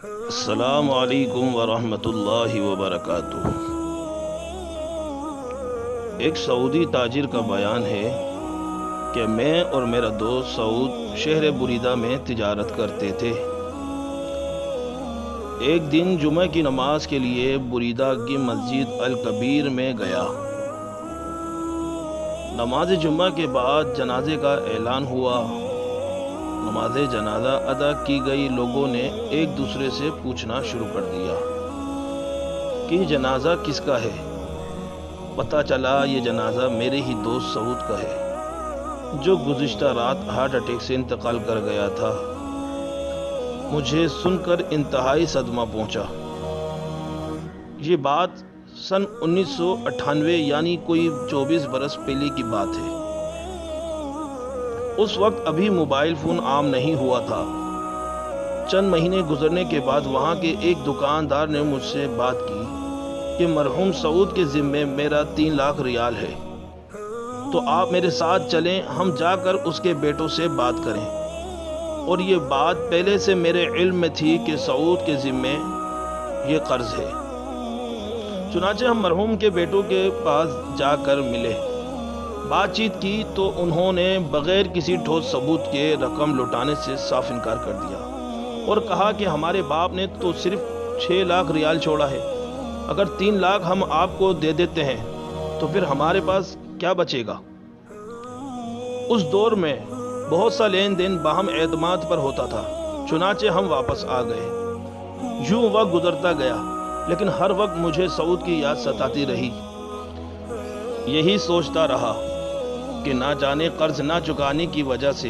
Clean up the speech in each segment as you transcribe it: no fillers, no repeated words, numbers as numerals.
السلام علیکم ورحمۃ اللہ وبرکاتہ۔ ایک سعودی تاجر کا بیان ہے کہ میں اور میرا دوست سعود شہر بریدہ میں تجارت کرتے تھے۔ ایک دن جمعہ کی نماز کے لیے بریدہ کی مسجد الکبیر میں گیا۔ نماز جمعہ کے بعد جنازے کا اعلان ہوا۔ نماز جنازہ ادا کی گئی، لوگوں نے ایک دوسرے سے پوچھنا شروع کر دیا کہ جنازہ کس کا ہے۔ پتہ چلا یہ جنازہ میرے ہی دوست سعود کا ہے جو گزشتہ رات ہارٹ اٹیک سے انتقال کر گیا تھا۔ مجھے سن کر انتہائی صدمہ پہنچا۔ یہ بات سن 1998 یعنی کوئی 24 برس پہلے کی بات ہے۔ اس وقت ابھی موبائل فون عام نہیں ہوا تھا۔ چند مہینے گزرنے کے بعد وہاں کے ایک دکاندار نے مجھ سے بات کی کہ مرحوم سعود کے ذمے میرا 3 لاکھ ریال ہے، تو آپ میرے ساتھ چلیں، ہم جا کر اس کے بیٹوں سے بات کریں۔ اور یہ بات پہلے سے میرے علم میں تھی کہ سعود کے ذمے یہ قرض ہے۔ چنانچہ ہم مرحوم کے بیٹوں کے پاس جا کر ملے، بات چیت کی تو انہوں نے بغیر کسی ٹھوس ثبوت کے رقم لوٹانے سے صاف انکار کر دیا اور کہا کہ ہمارے باپ نے تو صرف 6 لاکھ ریال چھوڑا ہے، اگر 3 لاکھ ہم آپ کو دے دیتے ہیں تو پھر ہمارے پاس کیا بچے گا۔ اس دور میں بہت سا لین دین باہم اعتماد پر ہوتا تھا۔ چنانچہ ہم واپس آ گئے۔ یوں وقت گزرتا گیا، لیکن ہر وقت مجھے سعود کی یاد ستاتی رہی۔ یہی سوچتا رہا کہ نہ جانے قرض نہ چکانے کی وجہ سے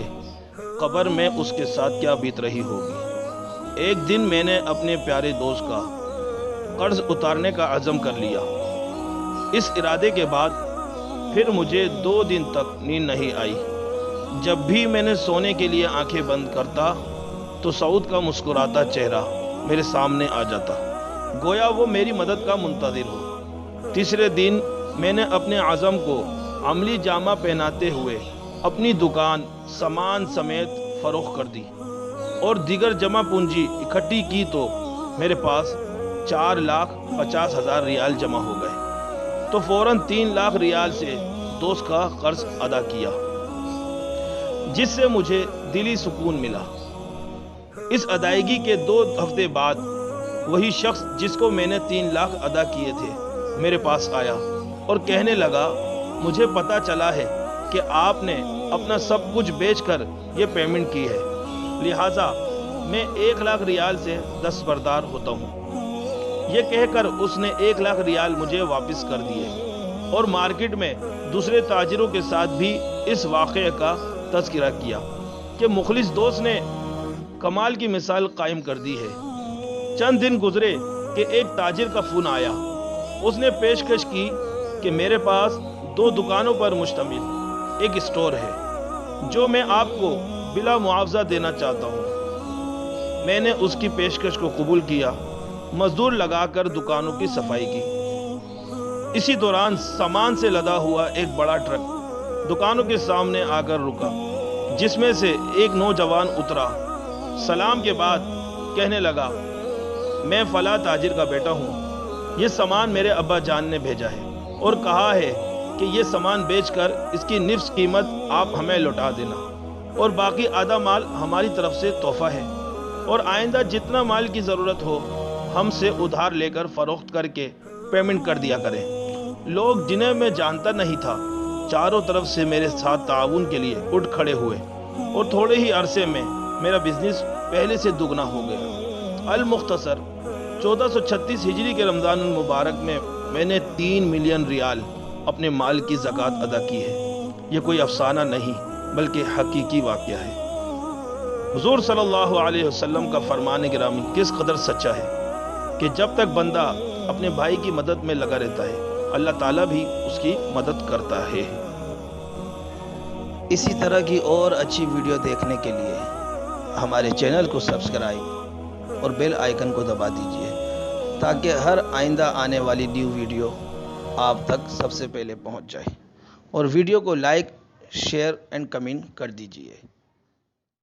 قبر میں اس کے ساتھ کیا بیت رہی ہوگی۔ ایک دن میں نے اپنے پیارے دوست کا قرض اتارنے کا عزم کر لیا۔ اس ارادے کے بعد پھر مجھے 2 دن تک نیند نہیں آئی۔ جب بھی میں نے سونے کے لیے آنکھیں بند کرتا تو سعود کا مسکراتا چہرہ میرے سامنے آ جاتا، گویا وہ میری مدد کا منتظر ہو۔ تیسرے دن میں نے اپنے عزم کو عملی جامہ پہناتے ہوئے اپنی دکان سامان سمیت فروخت کر دی اور دیگر جمع پونجی اکٹھی کی تو میرے پاس 4,50,000 ریال جمع ہو گئے۔ تو فوراً 3 لاکھ ریال سے دوست کا قرض ادا کیا، جس سے مجھے دلی سکون ملا۔ اس ادائیگی کے 2 ہفتے بعد وہی شخص جس کو میں نے 3 لاکھ ادا کیے تھے میرے پاس آیا اور کہنے لگا، مجھے پتا چلا ہے کہ آپ نے اپنا سب کچھ بیچ کر یہ پیمنٹ کی ہے، لہٰذا میں 1 لاکھ ریال سے دستبردار ہوتا ہوں۔ یہ کہہ کر اس نے 1 لاکھ ریال مجھے واپس کر دیے اور مارکیٹ میں دوسرے تاجروں کے ساتھ بھی اس واقعے کا تذکرہ کیا کہ مخلص دوست نے کمال کی مثال قائم کر دی ہے۔ چند دن گزرے کہ ایک تاجر کا فون آیا۔ اس نے پیشکش کی کہ میرے پاس 2 دکانوں پر مشتمل ایک اسٹور ہے جو میں آپ کو بلا معاوضہ دینا چاہتا ہوں۔ میں نے اس کی پیشکش کو قبول کیا، مزدور لگا کر دکانوں کی صفائی کی۔ اسی دوران سامان سے لدا ہوا ایک بڑا ٹرک دکانوں کے سامنے آ کر رکا، جس میں سے ایک نوجوان اترا۔ سلام کے بعد کہنے لگا، میں فلاں تاجر کا بیٹا ہوں، یہ سامان میرے ابا جان نے بھیجا ہے اور کہا ہے کہ یہ سامان بیچ کر اس کی نصف قیمت آپ ہمیں لوٹا دینا اور باقی آدھا مال ہماری طرف سے تحفہ ہے، اور آئندہ جتنا مال کی ضرورت ہو ہم سے ادھار لے کر فروخت کر کے پیمنٹ کر دیا کریں۔ لوگ جنہیں میں جانتا نہیں تھا چاروں طرف سے میرے ساتھ تعاون کے لیے اٹھ کھڑے ہوئے اور تھوڑے ہی عرصے میں میرا بزنس پہلے سے دگنا ہو گیا۔ المختصر 1436 ہجری کے رمضان المبارک میں میں نے 3 ملین ریال اپنے مال کی زکوٰۃ ادا کی ہے۔ یہ کوئی افسانہ نہیں بلکہ حقیقی واقعہ ہے۔ حضور صلی اللہ علیہ وسلم کا فرمان گرامی کس قدر سچا ہے کہ جب تک بندہ اپنے بھائی کی مدد میں لگا رہتا ہے اللہ تعالیٰ بھی اس کی مدد کرتا ہے۔ اسی طرح کی اور اچھی ویڈیو دیکھنے کے لیے ہمارے چینل کو سبسکرائب اور بیل آئیکن کو دبا دیجیے تاکہ ہر آئندہ آنے والی نیو ویڈیو آپ تک سب سے پہلے پہنچ جائے، اور ویڈیو کو لائک، شیئر اینڈ کمنٹ کر دیجیے۔